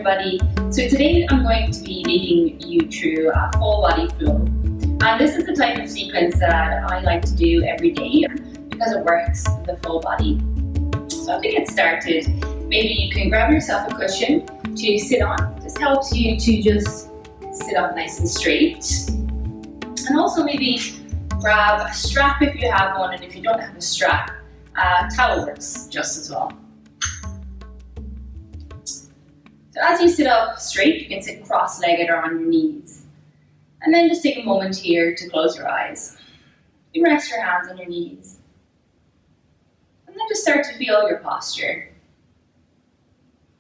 everybody. So today I'm going to be leading you through a full body flow. And this is the type of sequence that I like to do every day because it works the full body. So to get started, maybe you can grab yourself a cushion to sit on. This helps you to just sit up nice and straight. And also maybe grab a strap if you have one, and if you don't have a strap, a towel works just as well. So as you sit up straight, you can sit cross-legged or on your knees. And then just take a moment here to close your eyes. You rest your hands on your knees. And then just start to feel your posture.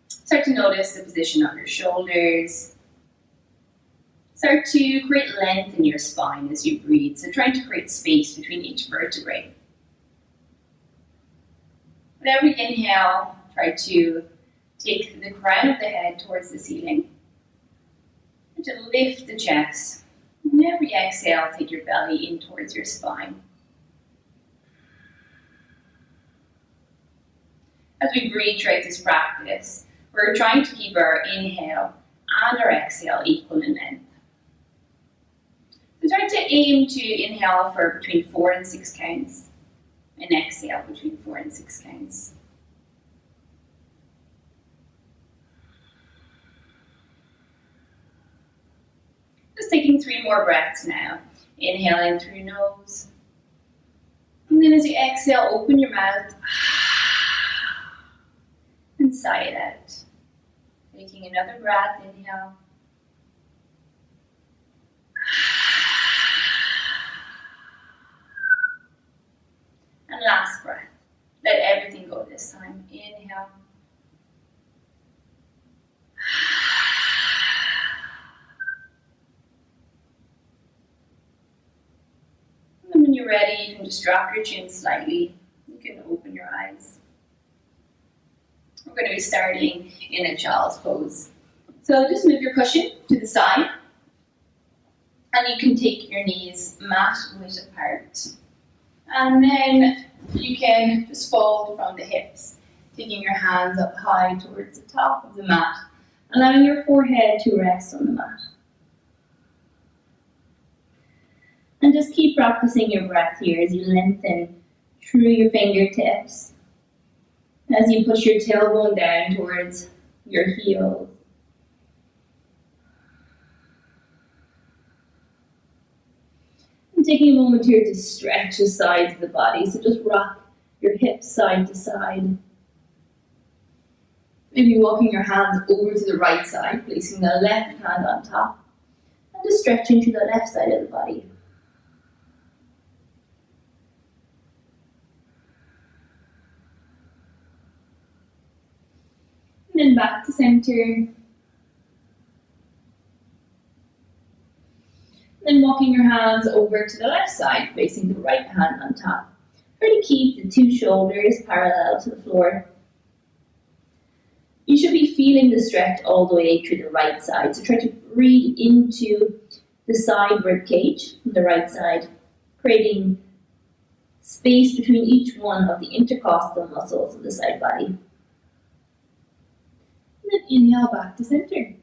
Start to notice the position of your shoulders. Start to create length in your spine as you breathe. So trying to create space between each vertebrae. With every inhale, try to take the crown of the head towards the ceiling. And to lift the chest. And every exhale, take your belly in towards your spine. As we breathe throughout this practice, we're trying to keep our inhale and our exhale equal in length. So try to aim to inhale for between 4 and 6 counts, and exhale between 4 and 6 counts. Just taking 3 more breaths now. Inhaling through your nose. And then as you exhale, open your mouth and sigh it out. Taking another breath, inhale. And last breath. Let everything go this time. Inhale. And when you're ready, you can just drop your chin slightly. You can open your eyes. We're going to be starting in a child's pose. So just move your cushion to the side. And you can take your knees mat width apart. And then you can just fold from the hips, taking your hands up high towards the top of the mat, allowing your forehead to rest on the mat. And just keep practicing your breath here as you lengthen through your fingertips, as you push your tailbone down towards your heels. And taking a moment here to stretch the sides of the body, so just rock your hips side to side. Maybe walking your hands over to the right side, placing the left hand on top, and just stretching to the left side of the body. And then back to center. Then walking your hands over to the left side, placing the right hand on top. Try to keep the 2 shoulders parallel to the floor. You should be feeling the stretch all the way through the right side. So try to breathe into the side rib cage on the right side, creating space between each one of the intercostal muscles of the side body. And then inhale back to center.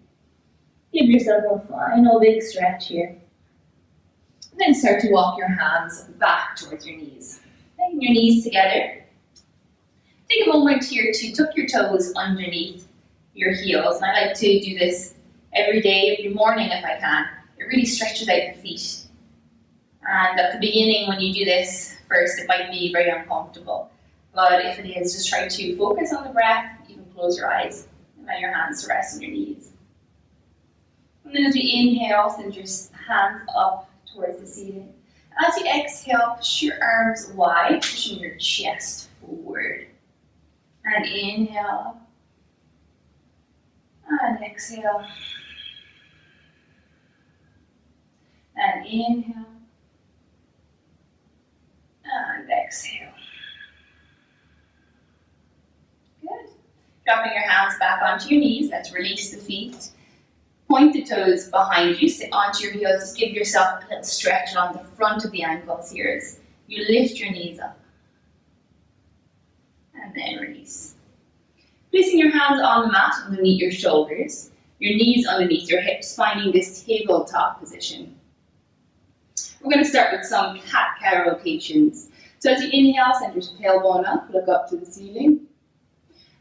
Give yourself a final big stretch here. And then start to walk your hands back towards your knees. Bring your knees together. Take a moment here to tuck your toes underneath your heels. And I like to do this every day, every morning if I can. It really stretches out the feet. And at the beginning when you do this first, it might be very uncomfortable. But if it is, just try to focus on the breath. You can close your eyes. Allow your hands to rest on your knees. And then as we inhale, send your hands up towards the ceiling. As you exhale, push your arms wide, pushing your chest forward. And inhale. And exhale. And inhale. And exhale. Good. Dropping your hands back onto your knees. Let's release the feet. Point the toes behind you. Sit onto your heels. Just give yourself a little stretch along the front of the ankles here as you lift your knees up. And then release. Placing your hands on the mat underneath your shoulders. your knees underneath your hips, finding this tabletop position. We're going to start with some cat-cow rotations. So as you inhale, send your tailbone up, look up to the ceiling.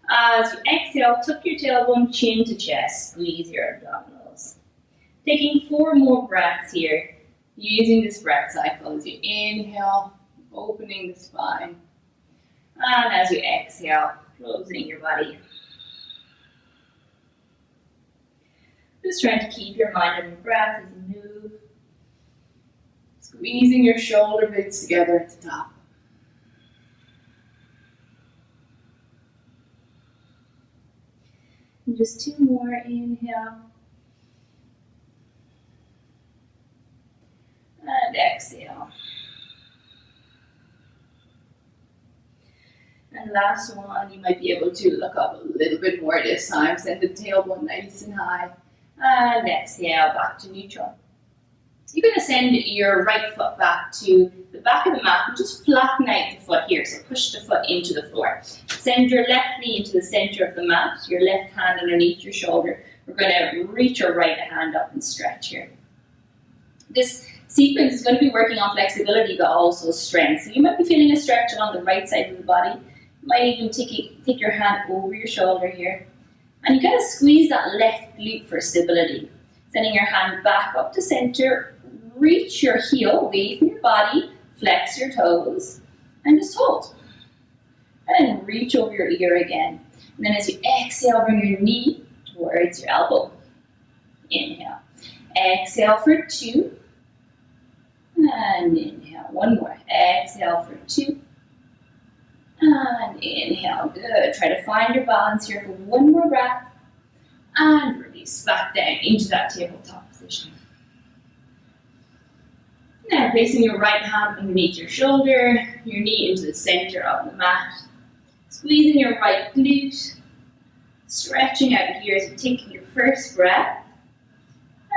As you exhale, tuck your tailbone chin to chest, squeeze your abdominals. Taking 4 more breaths here, using this breath cycle. As you inhale, opening the spine. And as you exhale, closing your body. Just trying to keep your mind on the breath as you move. Squeezing your shoulder blades together at the top. And just 2 more, inhale. And exhale. And last one, you might be able to look up a little bit more this time. Send the tailbone nice and high. And exhale, back to neutral. You're going to send your right foot back to the back of the mat and just flatten out the foot here. So push the foot into the floor. Send your left knee into the center of the mat, your left hand underneath your shoulder. We're going to reach your right hand up and stretch here. This sequence is going to be working on flexibility but also strength. So you might be feeling a stretch along the right side of the body. You might even take your hand over your shoulder here. And you kind of squeeze that left glute for stability. Sending your hand back up to center. Reach your heel away from your body, flex your toes, and just hold. And then reach over your ear again. And then as you exhale, bring your knee towards your elbow. Inhale. Exhale for 2. And inhale. 1 more. Exhale for 2. And inhale. Good. Try to find your balance here for 1 more breath. And release back down into that tabletop position. Now placing your right hand underneath your shoulder, your knee into the center of the mat. Squeezing your right glute. Stretching out here as you take your first breath.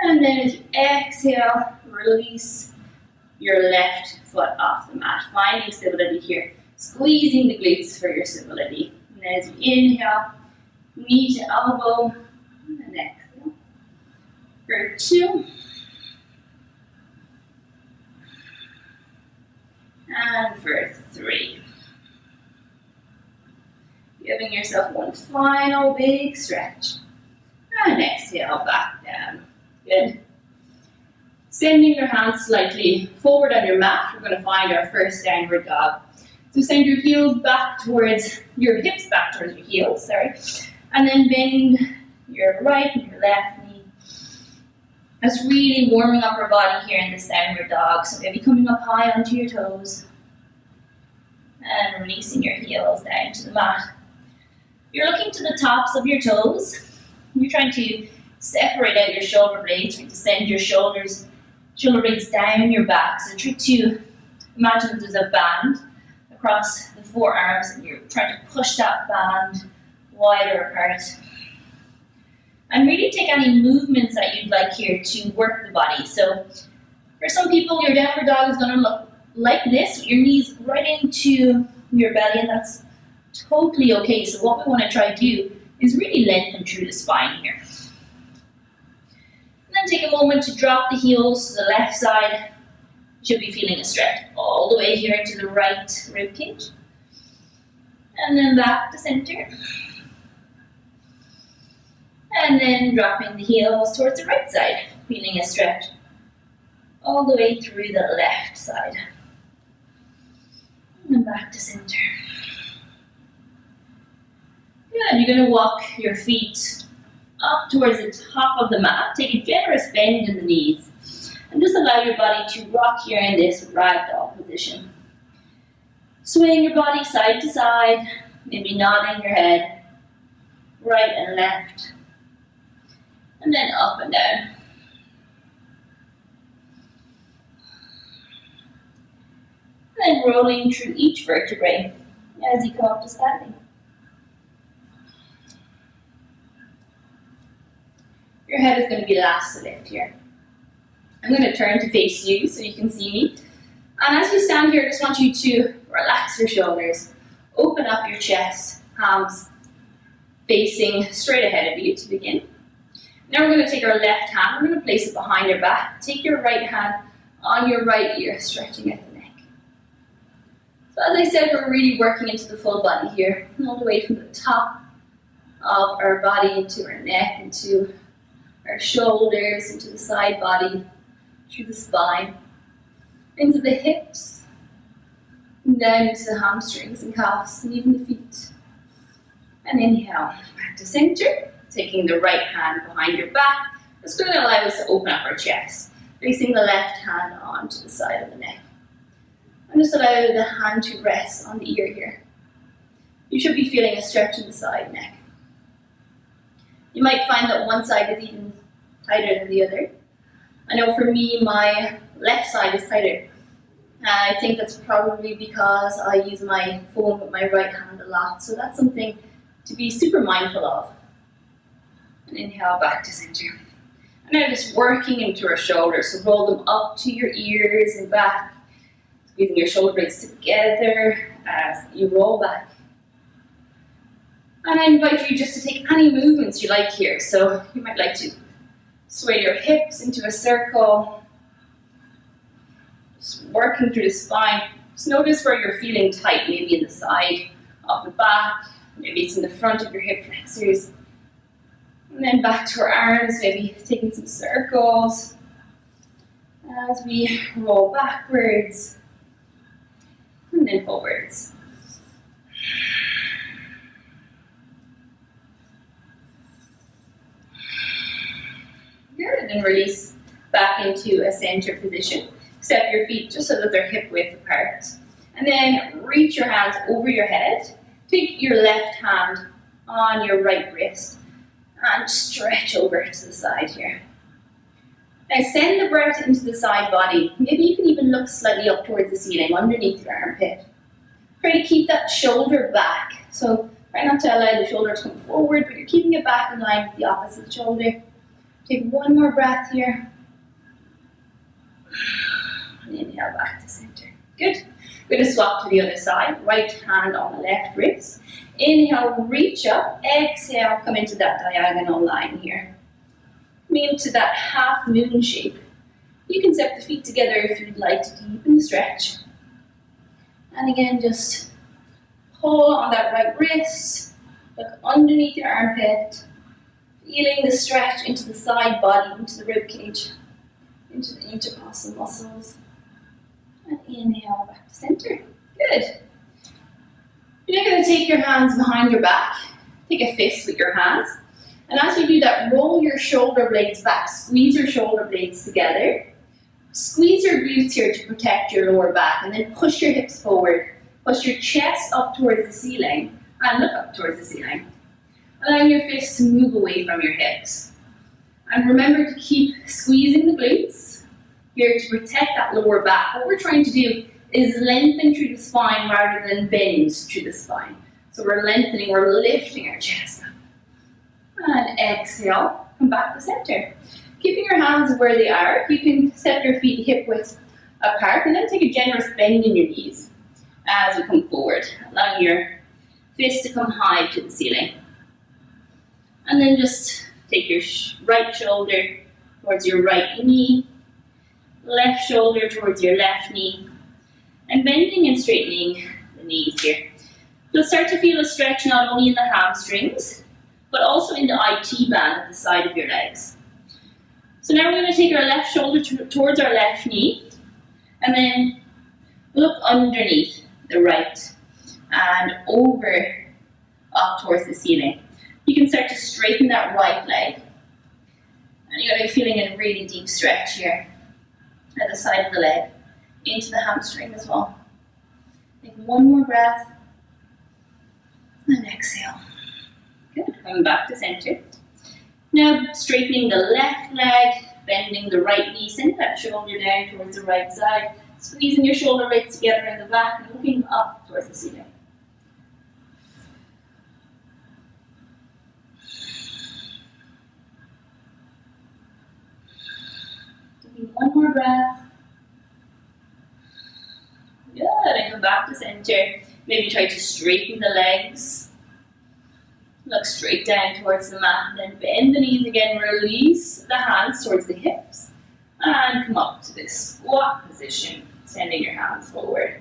And then as you exhale, release your left foot off the mat. Finding stability here. Squeezing the glutes for your stability. And as you inhale, knee to elbow. And exhale. For 2. And for 3. Giving yourself one final big stretch. And exhale back down. Good. Sending your hands slightly forward on your mat. We're going to find our first downward dog. So send your heels back towards, your hips back towards your heels, And then bend your right and your left knee. That's really warming up our body here in this downward dog. So maybe coming up high onto your toes. And releasing your heels down to the mat. You're looking to the tops of your toes. You're trying to separate out your shoulder blades, trying to send your shoulder blades down your back. So try to imagine there's a band across the forearms and you're trying to push that band wider apart. And really take any movements that you'd like here to work the body. So for some people, your downward dog is going to look like this, with your knees right into your belly, and that's totally okay. So what we want to try to do is really lengthen through the spine here. And then take a moment to drop the heels to the left side. You should be feeling a stretch all the way here into the right rib cage. And then back to center. And then dropping the heels towards the right side, feeling a stretch all the way through the left side. And back to center. Good. You're going to walk your feet up towards the top of the mat. Take a generous bend in the knees. And just allow your body to rock here in this ragdoll position. Swaying your body side to side. Maybe nodding your head. Right and left. And then up and down. And then rolling through each vertebrae as you come up to standing. Your head is going to be last to lift here. I'm going to turn to face you so you can see me. And as you stand here, I just want you to relax your shoulders. Open up your chest, palms facing straight ahead of you to begin. Now we're going to take our left hand, we're going to place it behind our back. Take your right hand on your right ear, stretching out the neck. So as I said, we're really working into the full body here, all the way from the top of our body into our neck, into our shoulders, into the side body, through the spine, into the hips, and down into the hamstrings and calves, and even the feet. And inhale, back to center, taking the right hand behind your back. It's going to allow us to open up our chest, placing the left hand onto the side of the neck. And just allow the hand to rest on the ear here. You should be feeling a stretch in the side neck. You might find that one side is even tighter than the other. I know for me, my left side is tighter. I think that's probably because I use my phone with my right hand a lot. So that's something to be super mindful of. And inhale back to center. And now just working into our shoulders. So roll them up to your ears and back. Squeezing your shoulder blades together as you roll back. And I invite you just to take any movements you like here. So you might like to sway your hips into a circle. Just working through the spine. Just notice where you're feeling tight, maybe in the side of the back, maybe it's in the front of your hip flexors. And then back to our arms, maybe taking some circles as we roll backwards and then forwards. Good, and then release back into a center position. Step your feet just so that they're hip width apart. And then reach your hands over your head. Take your left hand on your right wrist and stretch over to the side here. Now send the breath into the side body. Maybe you can even look slightly up towards the ceiling, underneath your armpit. Try to keep that shoulder back. So try not to allow the shoulder to come forward, but you're keeping it back in line with the opposite shoulder. Take one more breath here. And inhale back to center. Good. We're going to swap to the other side. Right hand on the left wrist. Inhale, reach up. Exhale, come into that diagonal line here. Come into that half moon shape. You can step the feet together if you'd like to deepen the stretch. And again, just pull on that right wrist. Look underneath your armpit. Feeling the stretch into the side body, into the rib cage, into the intercostal muscles. And inhale back to center. Good. You're going to take your hands behind your back. Take a fist with your hands. And as you do that, roll your shoulder blades back. Squeeze your shoulder blades together. Squeeze your glutes here to protect your lower back. And then push your hips forward. Push your chest up towards the ceiling. And look up towards the ceiling. Allowing your fists to move away from your hips. And remember to keep squeezing the glutes here to protect that lower back. What we're trying to do is lengthen through the spine rather than bend through the spine. So we're lengthening, we're lifting our chest up. And exhale, come back to center. Keeping your hands where they are, you can step your feet hip width apart and then take a generous bend in your knees as you come forward. Allowing your fists to come high to the ceiling. And then just take your right shoulder towards your right knee, left shoulder towards your left knee, and bending and straightening the knees here. You'll start to feel a stretch not only in the hamstrings, but also in the IT band at the side of your legs. So now we're going to take our left shoulder towards our left knee, and then look underneath the right and over up towards the ceiling. You can start to straighten that right leg. And you're going to be feeling a really deep stretch here at the side of the leg, into the hamstring as well. Take one more breath. And exhale. Good. Coming back to center. Now straightening the left leg, bending the right knee, send that shoulder down towards the right side, squeezing your shoulder blades together in the back and looking up towards the ceiling. One more breath. Good, and come back to center. Maybe try to straighten the legs. Look straight down towards the mat, and then bend the knees again, release the hands towards the hips, and come up to this squat position, sending your hands forward.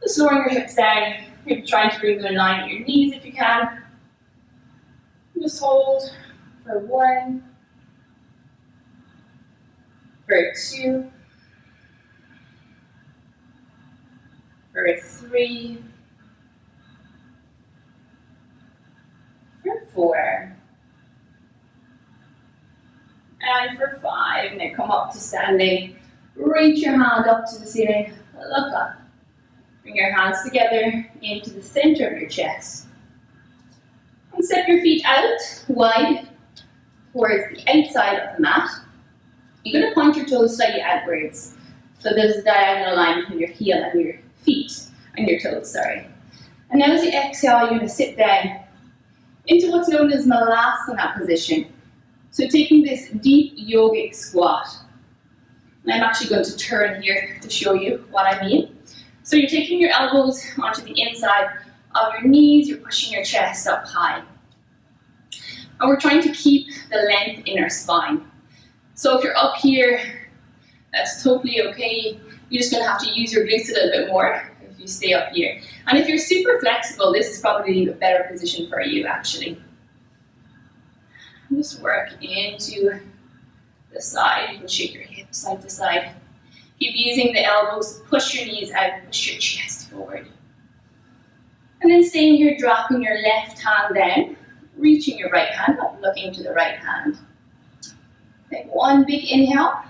Just lowering your hips down, you're trying to bring them in line with your knees if you can. Just hold for 1, for 2, for 3, for 4, and for 5. Now come up to standing. Reach your hand up to the ceiling. Look up. Bring your hands together into the center of your chest. And step your feet out wide towards the outside of the mat. You're going to point your toes slightly outwards. So there's a diagonal line between your heel and your feet, and your toes, sorry. And now as you exhale, you're going to sit down into what's known as Malasana position. So taking this deep yogic squat. And I'm actually going to turn here to show you what I mean. So you're taking your elbows onto the inside of your knees, you're pushing your chest up high. And we're trying to keep the length in our spine. So if you're up here, that's totally okay. You're just going to have to use your glutes a little bit more if you stay up here. And if you're super flexible, this is probably a better position for you actually. Just work into the side. You can shake your hips side to side. Keep using the elbows to push your knees out, push your chest forward. And then staying here, dropping your left hand down, reaching your right hand up, looking to the right hand. Take one big inhale,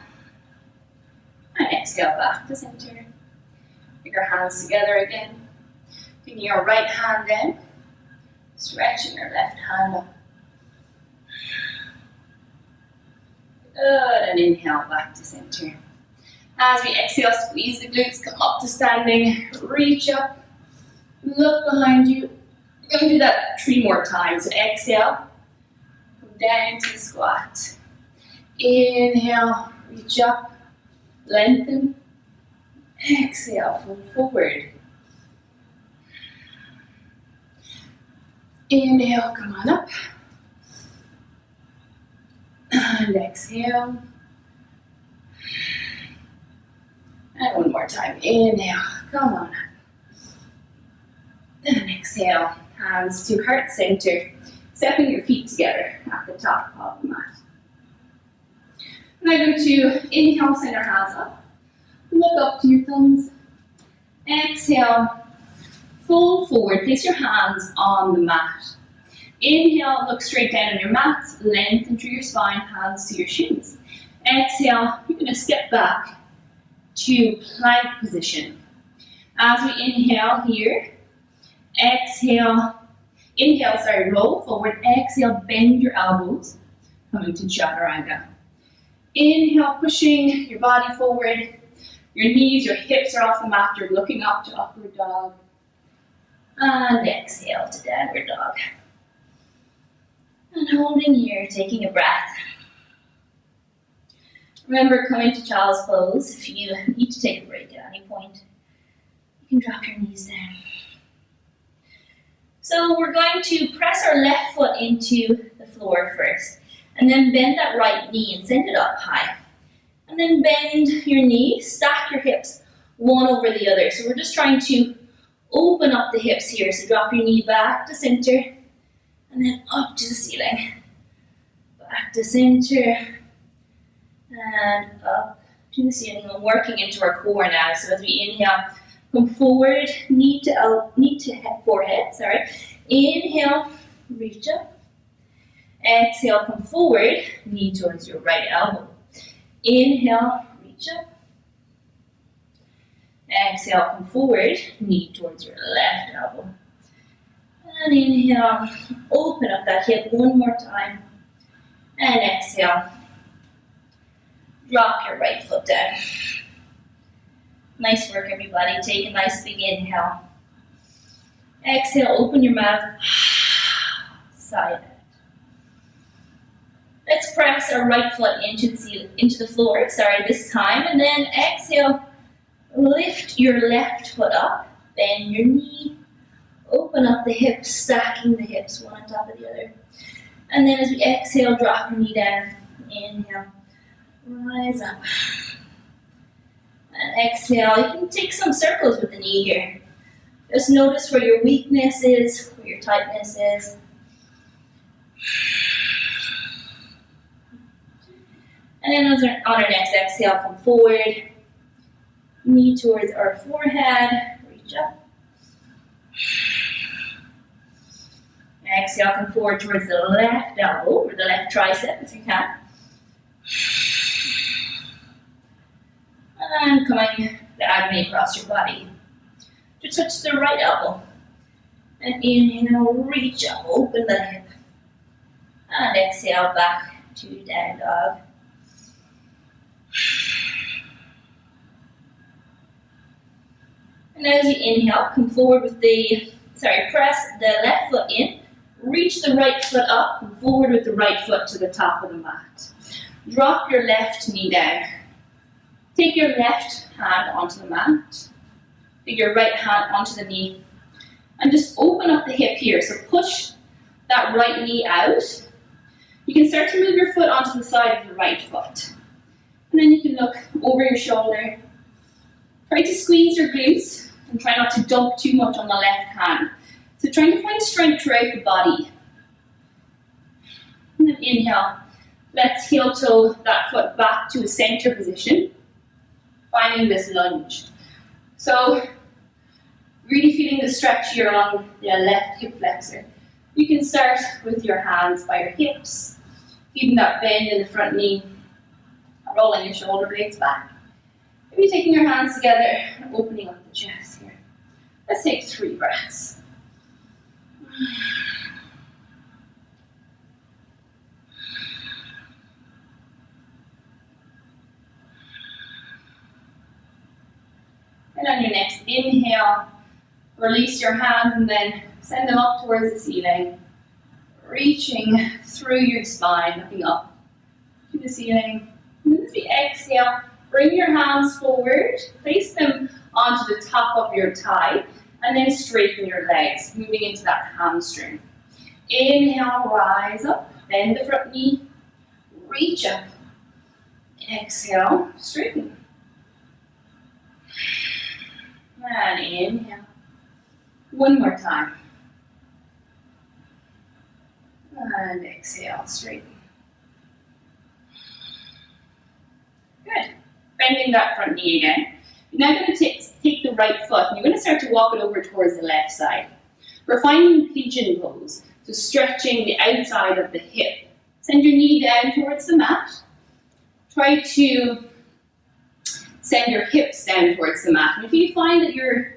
and exhale back to center. Bring your hands together again. Bringing your right hand in, stretching your left hand up. Good, and inhale back to center. As we exhale, squeeze the glutes, come up to standing, reach up, look behind you. You're going to do that 3 more times. So exhale, come down to squat. Inhale, reach up, lengthen. Exhale, fold forward. Inhale, come on up. And exhale. And one more time. Inhale, come on up. And exhale, hands to heart center. Stepping your feet together at the top of the mat. And I'm going to inhale, send our hands up. Look up to your thumbs. Exhale, fold forward. Place your hands on the mat. Inhale, look straight down on your mat. Lengthen through your spine, hands to your shins. Exhale, you're going to step back to plank position. As we inhale here, exhale, roll forward. Exhale, bend your elbows, coming to chaturanga. Inhale, pushing your body forward. Your knees, your hips are off the mat. You're looking up to upward dog. And exhale to downward dog. And holding here, taking a breath. Remember, coming to child's pose. If you need to take a break at any point, you can drop your knees down. So we're going to press our left foot into the floor first, and then bend that right knee and send it up high. And then bend your knee, stack your hips one over the other. So we're just trying to open up the hips here. So drop your knee back to center, and then up to the ceiling. Back to center, and up to the ceiling. I'm working into our core now. So as we inhale, come forward, knee to forehead, sorry. Inhale, reach up. Exhale, come forward, knee towards your right elbow. Inhale, reach up. Exhale, come forward, knee towards your left elbow. And inhale, open up that hip one more time. And exhale, drop your right foot down. Nice work, everybody. Take a nice big inhale. Exhale, open your mouth. Sigh out. Let's press our right foot into the floor, this time. And then exhale, lift your left foot up. Bend your knee. Open up the hips, stacking the hips one on top of the other. And then as we exhale, drop your knee down. Inhale, rise up. And exhale, you can take some circles with the knee here. Just notice where your weakness is, where your tightness is. And then on our next exhale, come forward. Knee towards our forehead, reach up. Exhale, come forward towards the left elbow or the left tricep if you can. And coming diagonally across your body to touch the right elbow. And inhale, reach up, open the hip. And exhale, back to down dog. And as you inhale, come forward with press the left foot in, reach the right foot up, come forward with the right foot to the top of the mat. Drop your left knee down. Take your left hand onto the mat, take your right hand onto the knee, and just open up the hip here. So push that right knee out. You can start to move your foot onto the side of the right foot. And then you can look over your shoulder. Try to squeeze your glutes and try not to dump too much on the left hand. So trying to find strength throughout the body. And then inhale. Let's heel toe that foot back to a center position. Finding this lunge. So really feeling the stretch here along the left hip flexor. You can start with your hands by your hips. Feeling that bend in the front knee. Rolling your shoulder blades back. Maybe taking your hands together and opening up the chest here. Let's take 3 breaths. And on your next inhale, release your hands and then send them up towards the ceiling. Reaching through your spine, looking up to the ceiling. And as we exhale, bring your hands forward, place them onto the top of your thigh, and then straighten your legs, moving into that hamstring. Inhale, rise up, bend the front knee, reach up. Exhale, straighten. And inhale. One more time. And exhale, straighten. Good. Bending that front knee again. You're now going to take the right foot and you're going to start to walk it over towards the left side. We're finding pigeon pose, so stretching the outside of the hip. Send your knee down towards the mat. Try to send your hips down towards the mat. And if you find that you're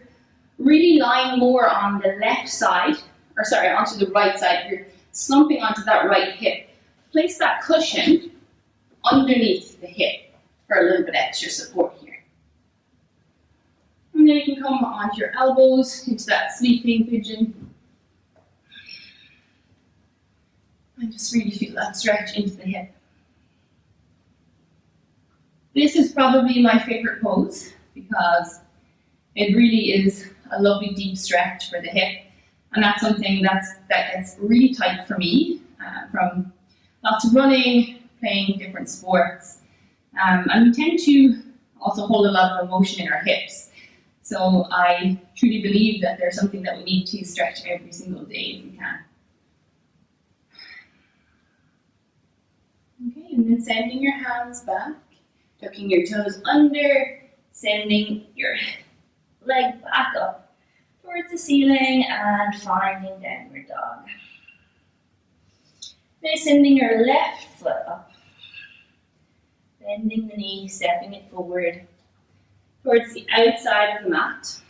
really lying more on the left side, onto the right side, if you're slumping onto that right hip, place that cushion underneath the hip for a little bit extra support here. And then you can come onto your elbows into that sleeping pigeon. And just really feel that stretch into the hip. This is probably my favorite pose because it really is a lovely deep stretch for the hip. And that's something that gets really tight for me from lots of running, playing different sports. And we tend to also hold a lot of emotion in our hips. So I truly believe that there's something that we need to stretch every single day if we can. Okay, and then sending your hands back, tucking your toes under, sending your leg back up towards the ceiling and finding downward dog. Now sending your left foot up, bending the knee, stepping it forward towards the outside of the mat.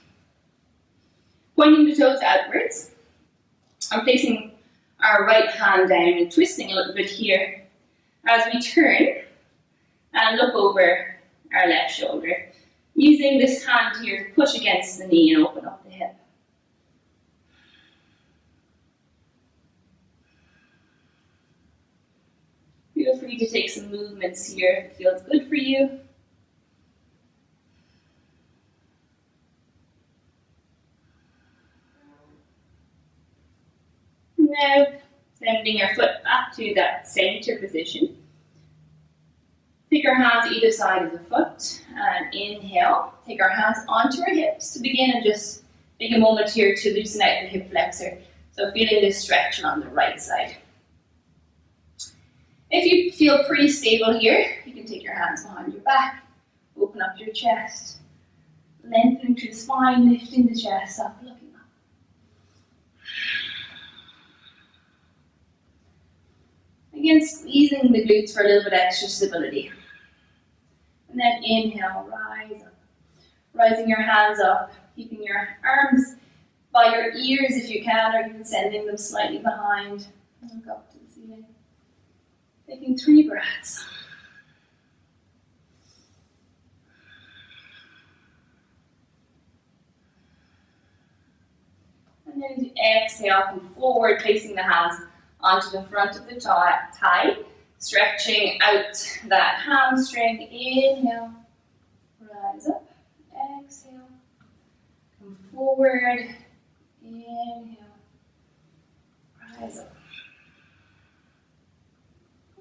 Pointing the toes outwards. I'm placing our right hand down and twisting a little bit here as we turn and look over our left shoulder. Using this hand here to push against the knee and open up the hip. Feel free to take some movements here if it feels good for you. Now, sending your foot back to that center position. Take our hands either side of the foot and inhale. Take our hands onto our hips to begin and just take a moment here to loosen out the hip flexor. So feeling this stretch on the right side. If you feel pretty stable here, you can take your hands behind your back, open up your chest, lengthening through the spine, lifting the chest up, looking up. Again, squeezing the glutes for a little bit extra stability. And then inhale, rise up. Rising your hands up, keeping your arms by your ears if you can, or even sending them slightly behind. And look up to the ceiling. Taking 3 breaths. And then as you exhale, come forward, placing the hands onto the front of the thigh, stretching out that hamstring. Inhale, rise up, exhale, come forward, inhale, rise up,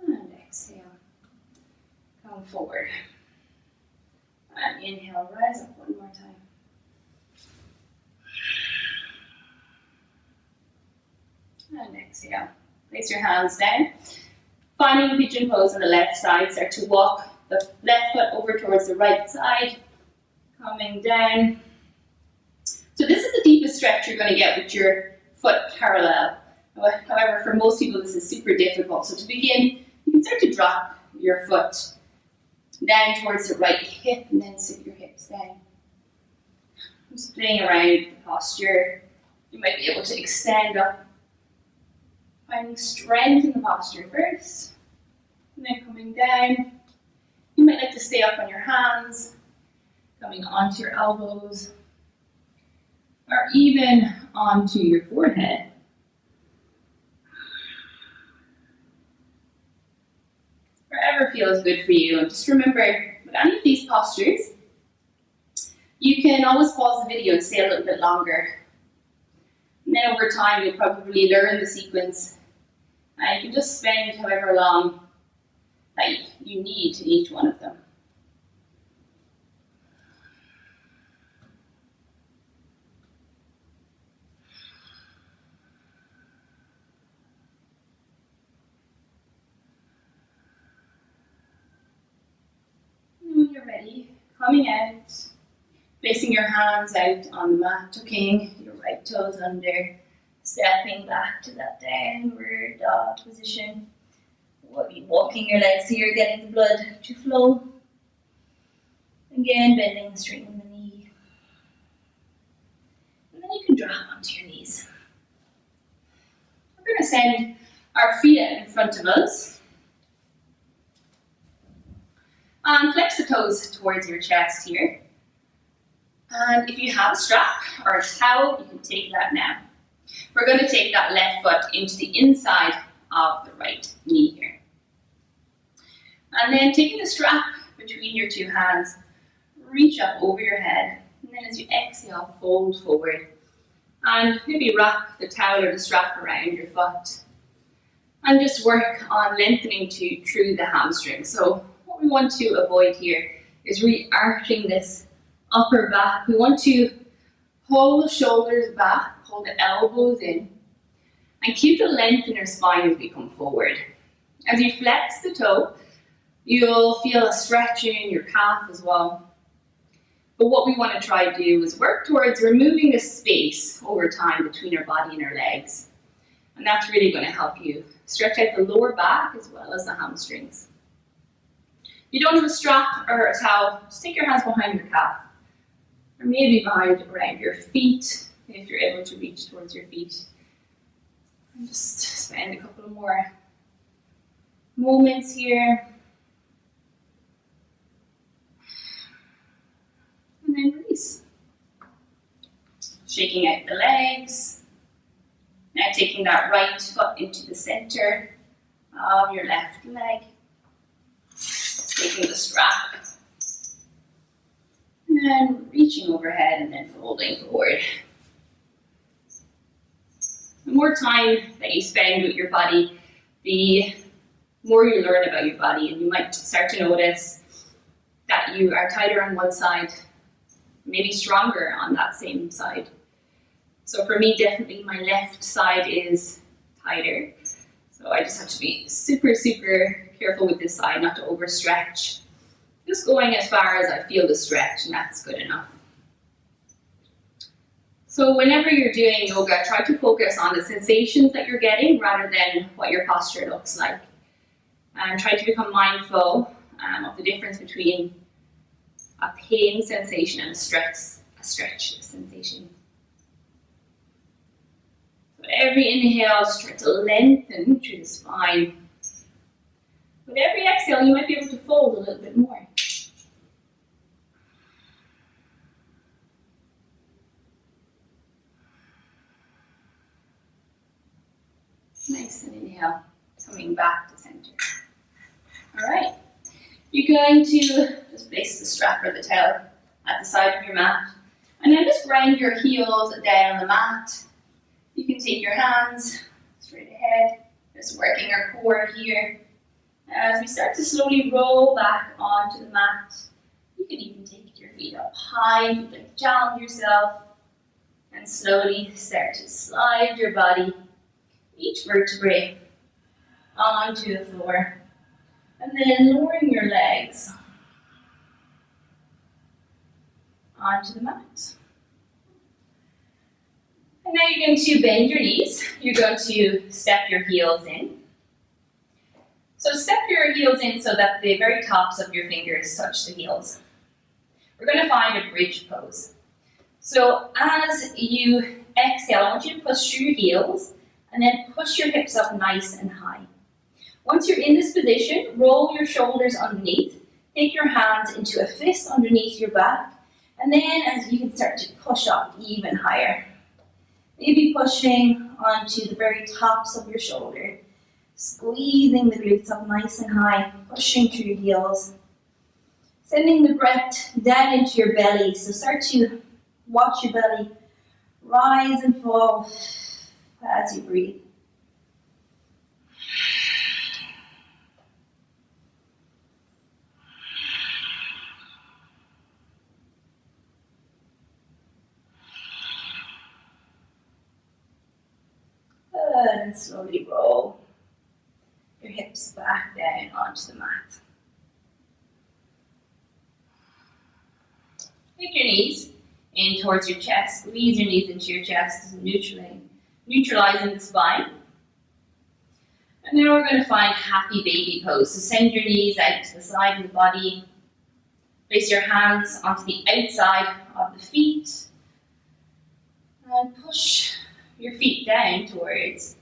and exhale, come forward, and inhale, rise up one more time. And exhale. Place your hands down. Finding pigeon pose on the left side. Start to walk the left foot over towards the right side. Coming down. So this is the deepest stretch you're going to get with your foot parallel. However, for most people this is super difficult. So to begin, you can start to drop your foot down towards the right hip and then sit your hips down. Just playing around with the posture. You might be able to extend up. Finding strength in the posture first, and then coming down. You might like to stay up on your hands, coming onto your elbows, or even onto your forehead. Wherever feels good for you. And just remember, with any of these postures, you can always pause the video and stay a little bit longer. And then over time, you'll probably learn the sequence. And you can just spend however long that you need in each one of them. And when you're ready, coming out, placing your hands out on the mat, tucking your right toes under, stepping back to that downward dog position. Walking your legs here, getting the blood to flow. Again, bending, straightening the knee. And then you can drop onto your knees. We're going to send our feet out in front of us. And flex the toes towards your chest here. And if you have a strap or a towel, you can take that now. We're going to take that left foot into the inside of the right knee here. And then taking the strap between your 2 hands, reach up over your head. And then as you exhale, fold forward. And maybe wrap the towel or the strap around your foot. And just work on lengthening through the hamstring. So what we want to avoid here is really arching this upper back. We want to pull the shoulders back, pull the elbows in, and keep the length in your spine as we come forward. As you flex the toe, you'll feel a stretch in your calf as well. But what we want to try to do is work towards removing the space over time between our body and our legs. And that's really going to help you stretch out the lower back as well as the hamstrings. If you don't have a strap or a towel, just take your hands behind your calf. Or maybe around your feet, if you're able to reach towards your feet. And just spend a couple more moments here. And then release. Shaking out the legs. Now taking that right foot into the center of your left leg. Taking the strap. And then reaching overhead and then folding forward. And more time that you spend with your body, the more you learn about your body, and you might start to notice that you are tighter on one side, maybe stronger on that same side. So for me, definitely my left side is tighter. So I just have to be super, super careful with this side, not to overstretch. Just going as far as I feel the stretch, and that's good enough. So whenever you're doing yoga, try to focus on the sensations that you're getting rather than what your posture looks like. And try to become mindful of the difference between a pain sensation and a stretch sensation. So every inhale, just try to lengthen through the spine. With every exhale, you might be able to fold a little bit more. Nice, and inhale, coming back to center. All right, you're going to just place the strap or the towel at the side of your mat, and then just grind your heels down on the mat. You can take your hands straight ahead, just working our core here. As we start to slowly roll back onto the mat, you can even take your feet up high if you'd like to challenge yourself, and slowly start to slide your body, each vertebrae, onto the floor, and then lowering your legs onto the mat. And now you're going to bend your knees. You're going to step your heels in. So step your heels in so that the very tops of your fingers touch the heels. We're going to find a bridge pose. So as you exhale, I want you to push through your heels and then push your hips up nice and high. Once you're in this position, roll your shoulders underneath. Take your hands into a fist underneath your back. And then as you can start to push up even higher. Maybe pushing onto the very tops of your shoulder. Squeezing the glutes up nice and high. Pushing through your heels. Sending the breath down into your belly. So start to watch your belly rise and fall as you breathe. Good, and slowly roll your hips back down onto the mat. Take your knees in towards your chest. Squeeze your knees into your chest, neutralizing the spine. And then we're going to find happy baby pose. So send your knees out to the side of the body. Place your hands onto the outside of the feet. And push your feet down towards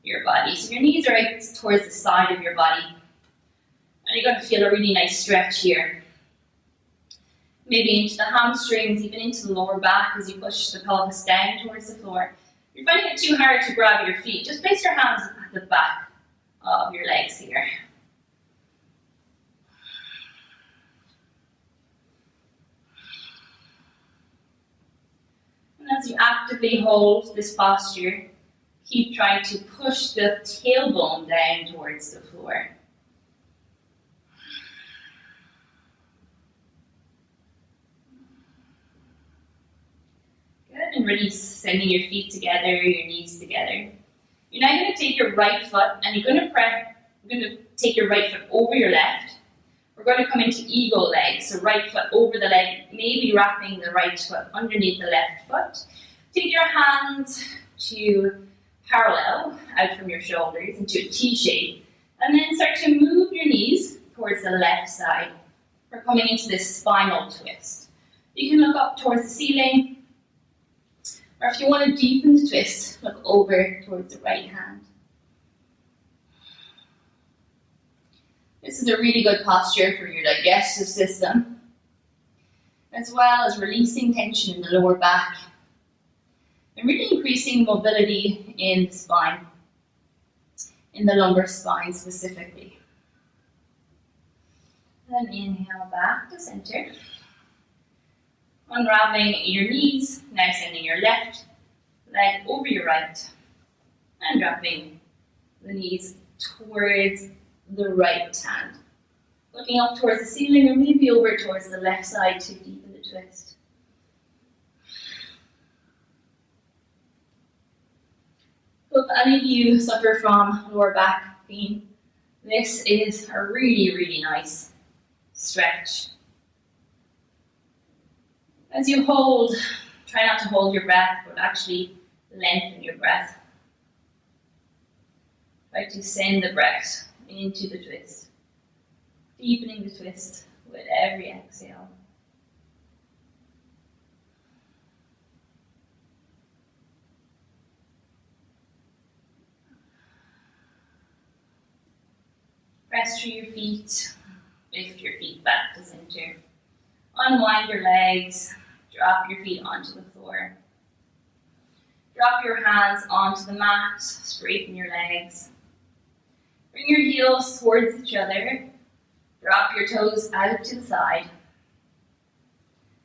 your body. So your knees are out towards the side of your body. And you're going to feel a really nice stretch here. Maybe into the hamstrings, even into the lower back as you push the pelvis down towards the floor. If you're finding it too hard to grab your feet, just place your hands at the back of your legs here. And as you actively hold this posture, keep trying to push the tailbone down towards the floor. Good, and release, sending your feet together, your knees together. You're now going to take your right foot and you're going to take your right foot over your left. We're going to come into eagle leg, so right foot over the leg, maybe wrapping the right foot underneath the left foot. Take your hands to parallel out from your shoulders into a T shape, and then start to move your knees towards the left side. We're coming into this spinal twist. You can look up towards the ceiling, or if you want to deepen the twist, look over towards the right hand. This is a really good posture for your digestive system, as well as releasing tension in the lower back and really increasing mobility in the spine, in the lumbar spine specifically. Then inhale back to center. Unraveling your knees, now sending your left leg over your right. And dropping the knees towards the right hand. Looking up towards the ceiling or maybe over towards the left side to deepen the twist. So if any of you suffer from lower back pain, this is a really, really nice stretch. As you hold, try not to hold your breath, but actually lengthen your breath. Try to send the breath into the twist, deepening the twist with every exhale. Press through your feet, lift your feet back to center. Unwind your legs, drop your feet onto the floor. Drop your hands onto the mat, straighten your legs. Bring your heels towards each other. Drop your toes out to the side.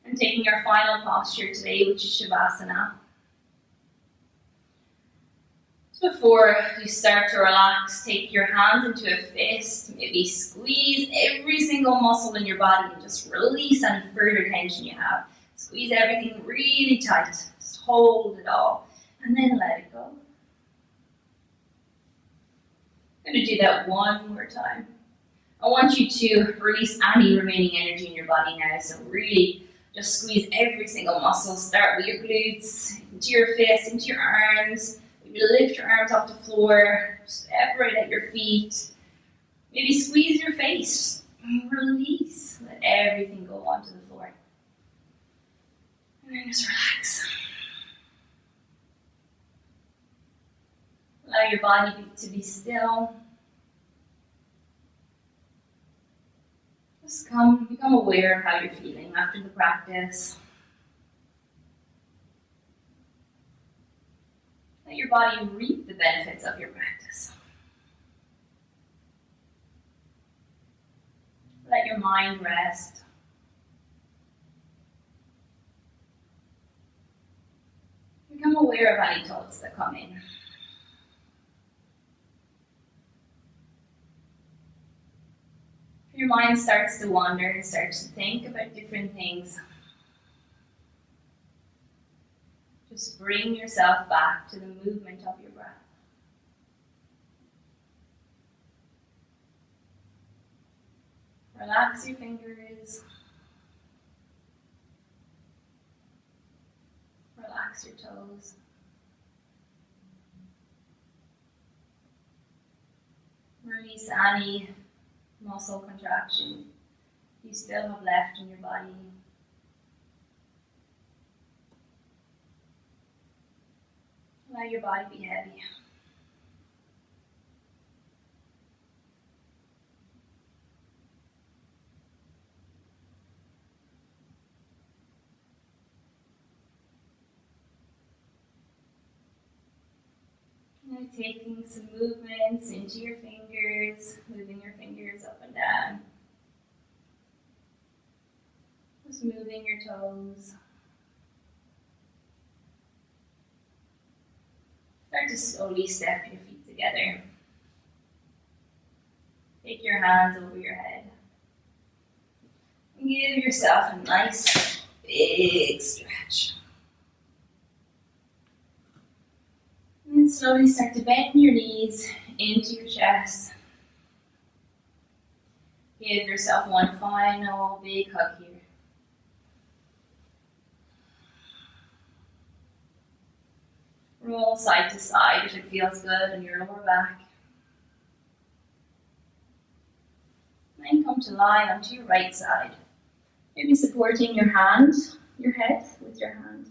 And taking our final posture today, which is Shavasana. Before you start to relax, take your hands into a fist, maybe squeeze every single muscle in your body and just release any further tension you have. Squeeze everything really tight, just hold it all, and then let it go. I'm going to do that one more time. I want you to release any remaining energy in your body now, so really just squeeze every single muscle. Start with your glutes, into your fists, into your arms. You lift your arms off the floor, separate at your feet. Maybe squeeze your face. Release. Let everything go onto the floor. And then just relax. Allow your body to be still. Just become aware of how you're feeling after the practice. Let your body reap the benefits of your practice. Let your mind rest. Become aware of any thoughts that come in. If your mind starts to wander and starts to think about different things, just bring yourself back to the movement of your breath. Relax your fingers. Relax your toes. Release any muscle contraction you still have left in your body. Allow your body to be heavy. Now taking some movements into your fingers, moving your fingers up and down. Just moving your toes. Start to slowly step your feet together. Take your hands over your head. And give yourself a nice big stretch. And then slowly start to bend your knees into your chest. Give yourself one final big hug here. Roll side to side if it feels good in your lower back. Then come to lie onto your right side. Maybe supporting your hand, your head with your hand.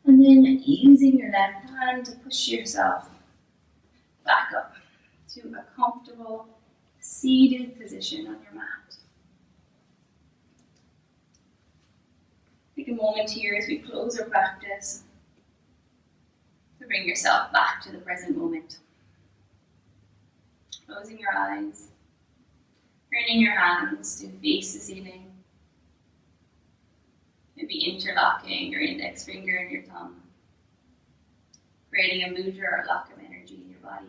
And then using your left hand to push yourself back up to a comfortable seated position on your mat. Take a moment here as we close our practice to bring yourself back to the present moment. Closing your eyes, turning your hands to face the ceiling, maybe interlocking your index finger and your thumb. creating a mudra or lock of energy in your body.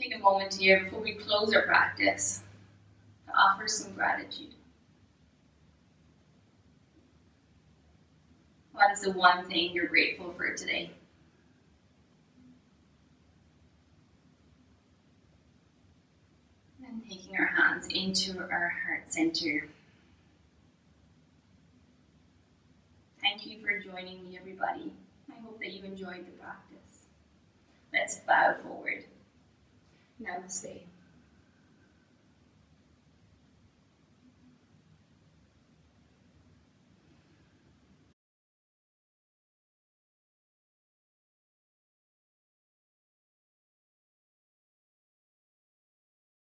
Take a moment here before we close our practice to offer some gratitude. What is the one thing you're grateful for today? And taking our hands into our heart center. Thank you for joining me, everybody. I hope that you enjoyed the practice. Let's bow forward. Namaste.